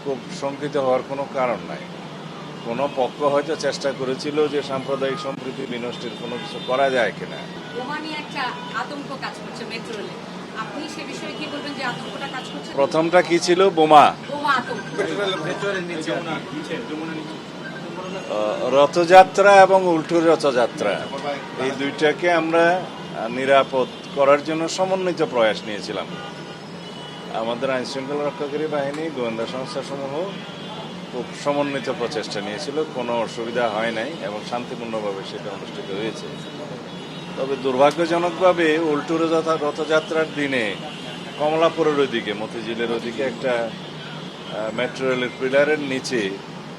খুব শঙ্কিত হওয়ার কোনো কারণ নাই। কোনো পক্ষ হয়তো চেষ্টা করেছিল যে সাম্প্রদায়িক সম্প্রীতি বিনষ্টের কোনো কিছু করা যায় কিনা। বোমা নিয়ে একটা আতঙ্ক কাজ করছে মেট্রো রেলে, আপনি সে বিষয়ে কি বলবেন যে আতঙ্কটা কাজ করছে? প্রথমটা কি ছিল? বোমা। বোমা আতঙ্ক। রথযাত্রা এবং উল্টো রথযাত্রা এই দুইটাকে আমরা নিরাপদ করার জন্য সমন্বিত প্রয়াস নিয়েছিলাম। আমাদের আইন শৃঙ্খলা রক্ষাকারী বাহিনী, গোয়েন্দা সংস্থাসমূহ খুব সমন্বিত প্রচেষ্টা নিয়েছিল। কোনো অসুবিধা হয় নাই এবং শান্তিপূর্ণভাবে সেটা অনুষ্ঠিত হয়েছে। তবে দুর্ভাগ্যজনকভাবে উল্টো রথযাত্রার দিনে কমলাপুরের ওইদিকে, মতিঝিলের ওইদিকে একটা মেট্রো রেলের পিলারের নিচে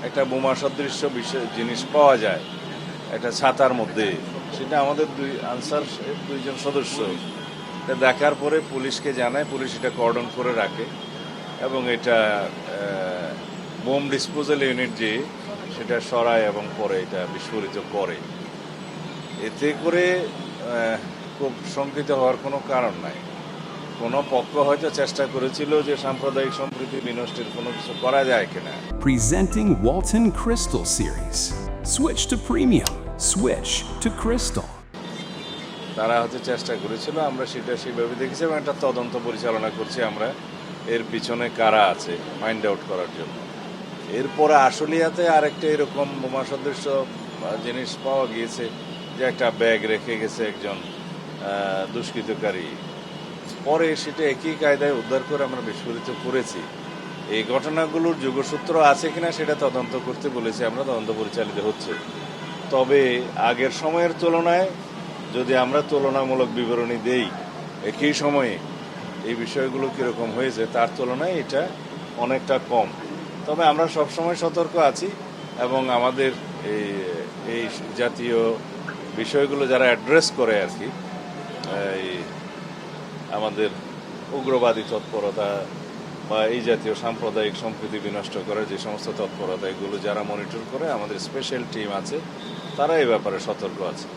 একটা বোমা সদৃশ্য জিনিস পাওয়া যায় একটা ছাতার মধ্যে। সেটা আমাদের আনসার দুইজন সদস্য এটা দেখার পরে পুলিশকে জানায়, পুলিশ এটা কর্ডন করে রাখে এবং এটা বোম ডিসপোজাল ইউনিট যে সেটা সরায় এবং পরে এটা বিস্ফোরিত করে। এতে করে খুব শঙ্কিত হওয়ার কোনো কারণ নাই। কোনো পক্ষ হয়তো চেষ্টা করেছিল যে সাম্প্রদায়িক সম্প্রীতি বিনষ্টের কোনো কিছু করা যায় কিনা। Presenting Walton Crystal Series. Switch to premium. Switch to Crystal. তারা হয়তো চেষ্টা করেছিল, আমরা সেটা সেভাবে দেখেছি এবং একটা তদন্ত পরিচালনা করছি আমরা এর পিছনে কারা আছে ফাইন্ড আউট করার জন্য। এরপরে আশুলিয়াতে আরেকটা এরকম বোমা সদৃশ্য জিনিস পাওয়া গিয়েছে, যে একটা ব্যাগ রেখে গেছে একজন দুষ্কৃতকারী। পরে সেটা একই কায়দায় উদ্ধার করে আমরা বিস্ফোরিত করেছি। এই ঘটনাগুলোর যোগসূত্র আছে কিনা সেটা তদন্ত করতে বলেছি আমরা, তদন্ত পরিচালিত হচ্ছে। তবে আগের সময়ের তুলনায় যদি আমরা তুলনামূলক বিবরণী দেই একই সময়ে এই বিষয়গুলো কীরকম হয়েছে তার তুলনায় এটা অনেকটা কম। তবে আমরা সবসময় সতর্ক আছি এবং আমাদের এই জাতীয় বিষয়গুলো যারা অ্যাড্রেস করে আর কি, এই আমাদের উগ্রবাদী তৎপরতা বা এই জাতীয় সাম্প্রদায়িক সম্প্রীতি বিনষ্ট করার যে সমস্ত তৎপরতা, এগুলো যারা মনিটর করে আমাদের স্পেশাল টিম আছে, তারা এই ব্যাপারে সতর্ক আছে।